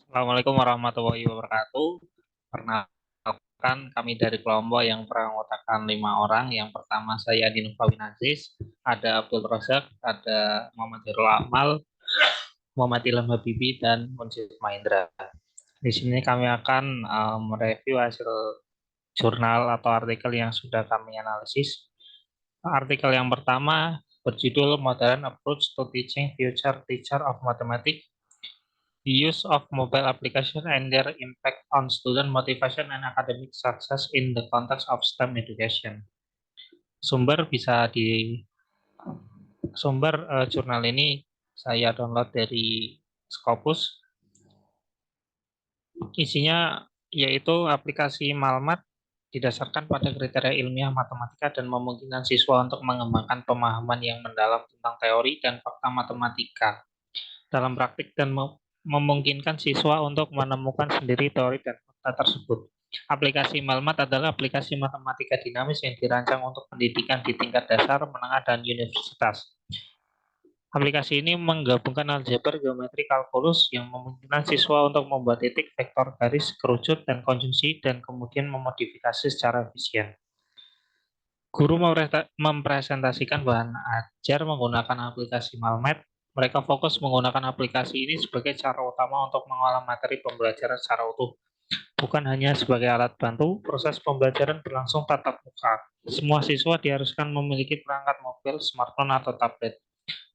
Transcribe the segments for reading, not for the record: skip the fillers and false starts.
Assalamualaikum warahmatullahi wabarakatuh. Perkenalkan, kami dari kelompok yang beranggotakan 5 orang. Yang pertama saya Dinova Winazis, ada Abdul Razak, ada Muhammad Hirul Akmal, Muhammad Ilham Habibi, dan Munsif Mahendra. Di sini kami akan mereview hasil jurnal atau artikel yang sudah kami analisis. Artikel yang pertama berjudul Modern Approach to Teaching Future Teacher of Mathematics, the use of mobile application and their impact on student motivation and academic success in the context of STEM education. Sumber bisa di sumber jurnal ini saya download dari Scopus. Isinya yaitu aplikasi Malmat didasarkan pada kriteria ilmiah matematika dan memungkinkan siswa untuk mengembangkan pemahaman yang mendalam tentang teori dan fakta matematika dalam praktik dan memungkinkan siswa untuk menemukan sendiri teori dan fakta tersebut. Aplikasi Malmat adalah aplikasi matematika dinamis yang dirancang untuk pendidikan di tingkat dasar, menengah, dan universitas. Aplikasi ini menggabungkan aljabar, geometri, kalkulus yang memungkinkan siswa untuk membuat titik, vektor, garis, kerucut, dan konjungsi, dan kemudian memodifikasi secara efisien. Guru mempresentasikan bahan ajar menggunakan aplikasi Malmet. Mereka fokus menggunakan aplikasi ini sebagai cara utama untuk mengolah materi pembelajaran secara utuh. Bukan hanya sebagai alat bantu, proses pembelajaran berlangsung tatap muka. Semua siswa diharuskan memiliki perangkat mobil, smartphone, atau tablet.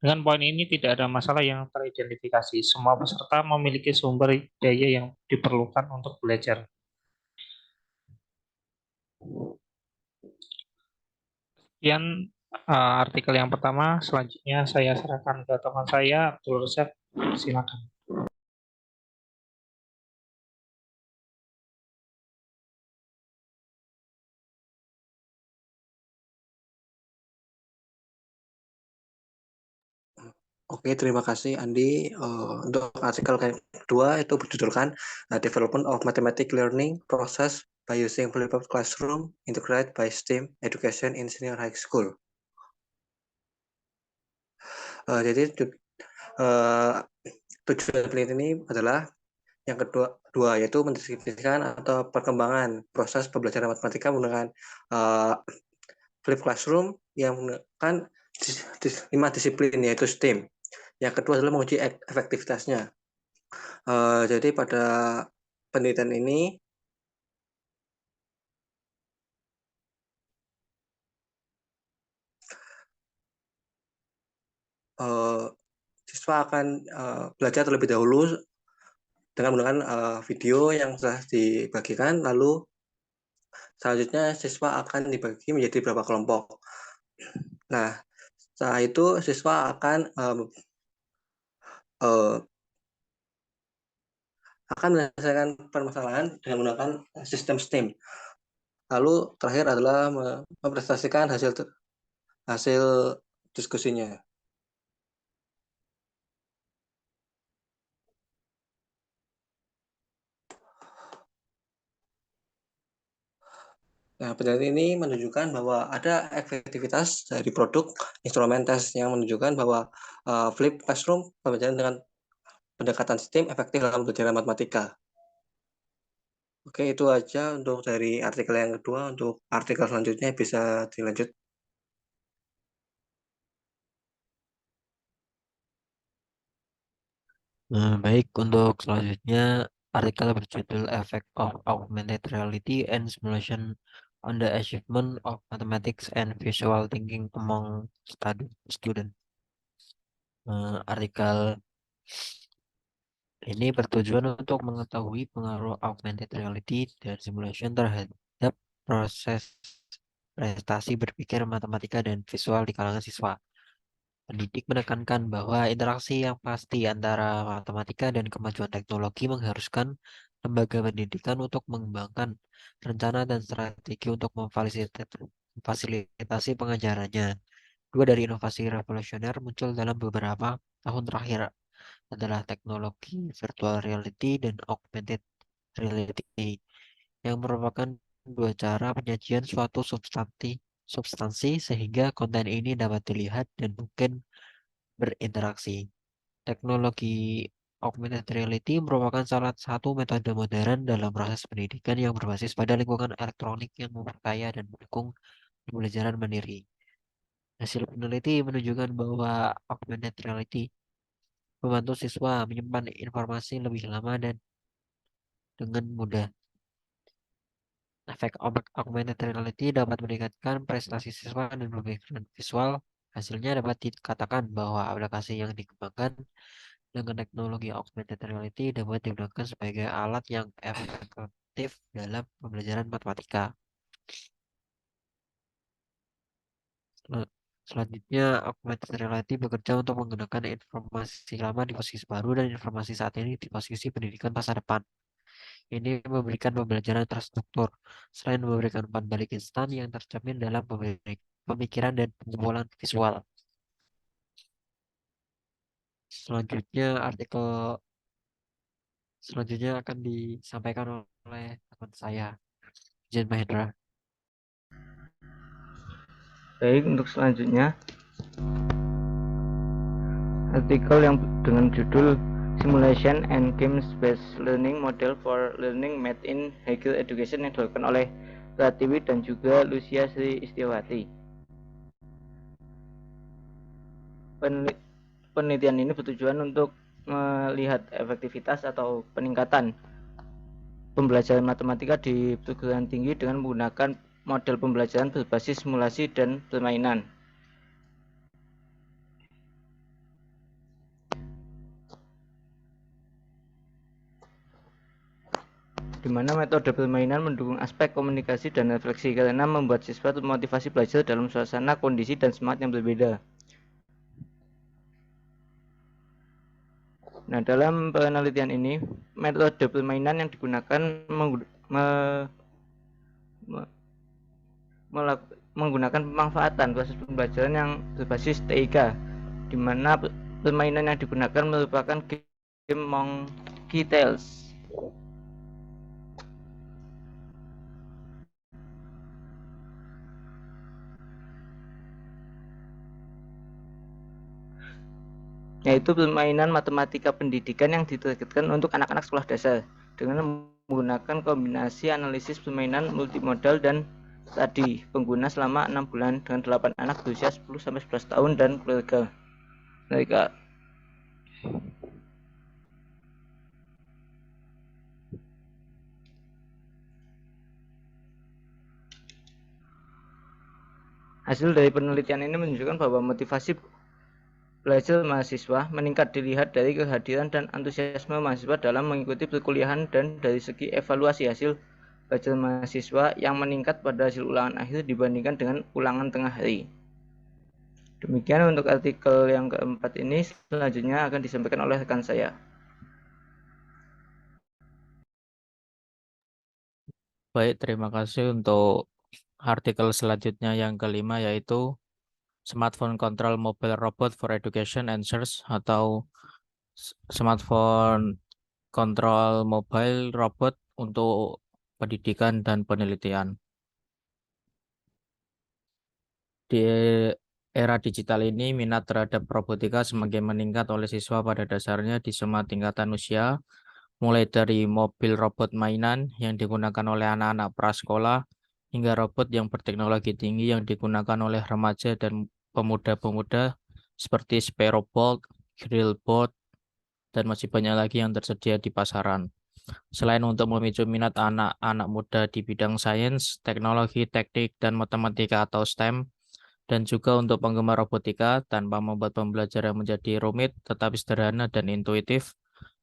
Dengan poin ini tidak ada masalah yang teridentifikasi. Semua peserta memiliki sumber daya yang diperlukan untuk belajar. Sekian artikel yang pertama. Selanjutnya saya serahkan ke teman saya, Abdul Razak. Silakan. Oke, terima kasih Andi. Untuk artikel kedua itu berjudulkan Development of Mathematics Learning Process by Using Flipped Classroom Integrated by STEM Education in Senior High School. Jadi tujuan penelitian ini adalah yang kedua yaitu mendeskripsikan atau perkembangan proses pembelajaran matematika menggunakan flipped classroom yang menggunakan 5 disiplin yaitu STEM. Yang kedua adalah menguji efektivitasnya. Jadi pada penelitian ini siswa akan belajar terlebih dahulu dengan menggunakan video yang sudah dibagikan, lalu selanjutnya siswa akan dibagi menjadi beberapa kelompok. Nah, setelah itu siswa akan menyelesaikan permasalahan dengan menggunakan sistem STEM. Lalu terakhir adalah mempresentasikan hasil diskusinya. Nah, penelitian ini menunjukkan bahwa ada efektivitas dari produk instrumen tes yang menunjukkan bahwa flip classroom pembelajaran dengan pendekatan STEM efektif dalam pembelajaran matematika. Oke, itu aja untuk dari artikel yang kedua. Untuk artikel selanjutnya bisa dilanjut. Baik, untuk selanjutnya artikel berjudul Effect of Augmented Reality and Simulation on the Achievement of Mathematics and Visual Thinking Among Student. Artikel ini bertujuan untuk mengetahui pengaruh augmented reality dan simulation terhadap proses prestasi berpikir matematika dan visual di kalangan siswa. Pendidik menekankan bahwa interaksi yang pasti antara matematika dan kemajuan teknologi mengharuskan lembaga pendidikan untuk mengembangkan rencana dan strategi untuk memfasilitasi pengajarannya. Dua dari inovasi revolusioner muncul dalam beberapa tahun terakhir adalah teknologi virtual reality dan augmented reality, yang merupakan dua cara penyajian suatu substansi sehingga konten ini dapat dilihat dan mungkin berinteraksi. Teknologi Augmented reality merupakan salah satu metode modern dalam proses pendidikan yang berbasis pada lingkungan elektronik yang memperkaya dan mendukung pembelajaran mandiri. Hasil peneliti menunjukkan bahwa augmented reality membantu siswa menyimpan informasi lebih lama dan dengan mudah. Efek augmented reality dapat meningkatkan prestasi siswa dan pemikiran visual. Hasilnya dapat dikatakan bahwa aplikasi yang dikembangkan dengan teknologi augmented reality dapat digunakan sebagai alat yang efektif dalam pembelajaran matematika. Selanjutnya, augmented reality bekerja untuk menggunakan informasi lama di posisi baru dan informasi saat ini di posisi pendidikan masa depan. Ini memberikan pembelajaran terstruktur, selain memberikan umpan balik instan yang tercermin dalam pemikiran dan pengumpulan visual. Selanjutnya, artikel selanjutnya akan disampaikan oleh teman saya, Jen Mahendra. Baik, untuk selanjutnya artikel yang dengan judul Simulation and Games-Based Learning Model for Learning Made in Higher Education yang dilakukan oleh Pratiwi dan juga Lucia Sri Istiawati. Penelitian ini bertujuan untuk melihat efektivitas atau peningkatan pembelajaran matematika di perguruan tinggi dengan menggunakan model pembelajaran berbasis simulasi dan permainan. Di mana metode permainan mendukung aspek komunikasi dan refleksi karena membuat siswa termotivasi belajar dalam suasana, kondisi, dan semangat yang berbeda. Nah, dalam penelitian ini, metode permainan yang digunakan menggunakan pemanfaatan proses pembelajaran yang berbasis TIK, di mana permainan yang digunakan merupakan game Monkey Tales. Yaitu permainan matematika pendidikan yang ditargetkan untuk anak-anak sekolah dasar dengan menggunakan kombinasi analisis permainan multimodal dan tadi pengguna selama 6 bulan dengan 8 anak berusia 10-11 tahun dan keluarga mereka. Hasil dari penelitian ini menunjukkan bahwa motivasi belajar mahasiswa meningkat dilihat dari kehadiran dan antusiasme mahasiswa dalam mengikuti perkuliahan dan dari segi evaluasi hasil belajar mahasiswa yang meningkat pada hasil ulangan akhir dibandingkan dengan ulangan tengah hari. Demikian untuk artikel yang keempat ini, selanjutnya akan disampaikan oleh rekan saya. Baik, terima kasih untuk artikel selanjutnya yang kelima, yaitu Smartphone Control Mobile Robot for Education and Search atau Smartphone Control Mobile Robot untuk pendidikan dan penelitian. Di era digital ini, minat terhadap robotika semakin meningkat oleh siswa pada dasarnya di semua tingkatan usia, mulai dari mobil robot mainan yang digunakan oleh anak-anak prasekolah, hingga robot yang berteknologi tinggi yang digunakan oleh remaja dan pemuda-pemuda seperti Sparrowbot, Grillbot, dan masih banyak lagi yang tersedia di pasaran. Selain untuk memicu minat anak-anak muda di bidang sains, teknologi, teknik, dan matematika atau STEM, dan juga untuk penggemar robotika tanpa membuat pembelajaran menjadi rumit tetapi sederhana dan intuitif,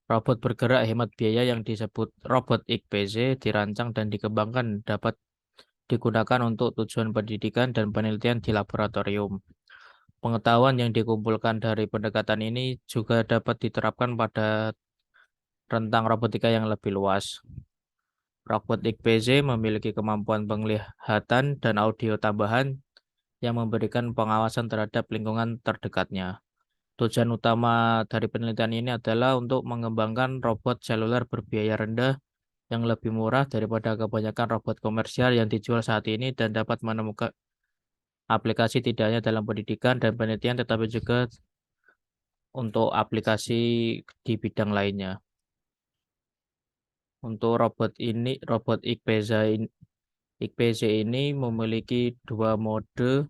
robot bergerak hemat biaya yang disebut robot IKPZ dirancang dan dikembangkan dapat digunakan untuk tujuan pendidikan dan penelitian di laboratorium. Pengetahuan yang dikumpulkan dari pendekatan ini juga dapat diterapkan pada rentang robotika yang lebih luas. Robot IKPZ memiliki kemampuan penglihatan dan audio tambahan yang memberikan pengawasan terhadap lingkungan terdekatnya. Tujuan utama dari penelitian ini adalah untuk mengembangkan robot seluler berbiaya rendah yang lebih murah daripada kebanyakan robot komersial yang dijual saat ini dan dapat menemukan aplikasi tidak hanya dalam pendidikan dan penelitian tetapi juga untuk aplikasi di bidang lainnya. Untuk robot IKPZ ini memiliki dua mode,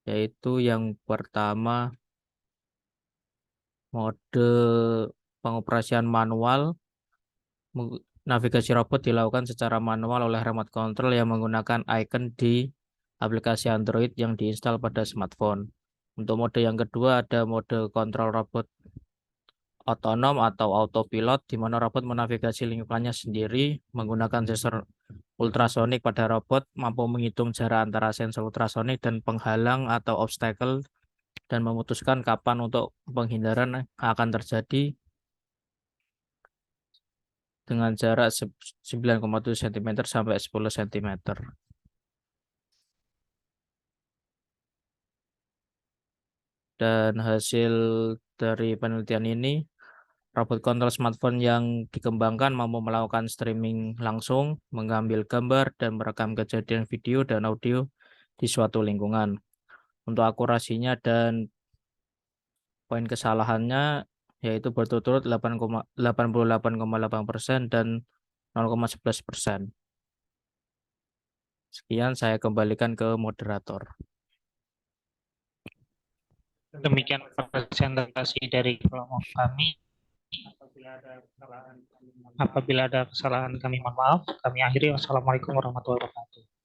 yaitu yang pertama mode pengoperasian manual. Navigasi robot dilakukan secara manual oleh remote control yang menggunakan icon di aplikasi Android yang diinstal pada smartphone. Untuk mode yang kedua ada mode kontrol robot otonom atau autopilot, di mana robot menavigasi lingkungannya sendiri menggunakan sensor ultrasonik pada robot, mampu menghitung jarak antara sensor ultrasonik dan penghalang atau obstacle, dan memutuskan kapan untuk penghindaran akan terjadi dengan jarak 9,7 cm sampai 10 cm. Dan hasil dari penelitian ini, robot kontrol smartphone yang dikembangkan mampu melakukan streaming langsung, mengambil gambar, dan merekam kejadian video dan audio di suatu lingkungan. Untuk akurasinya dan poin kesalahannya yaitu berturut-turut 88,8% dan 0,11%. Sekian, saya kembalikan ke moderator. Demikian presentasi dari kelompok kami. Apabila ada kesalahan kami mohon maaf. Kami akhiri. Wassalamualaikum warahmatullahi wabarakatuh.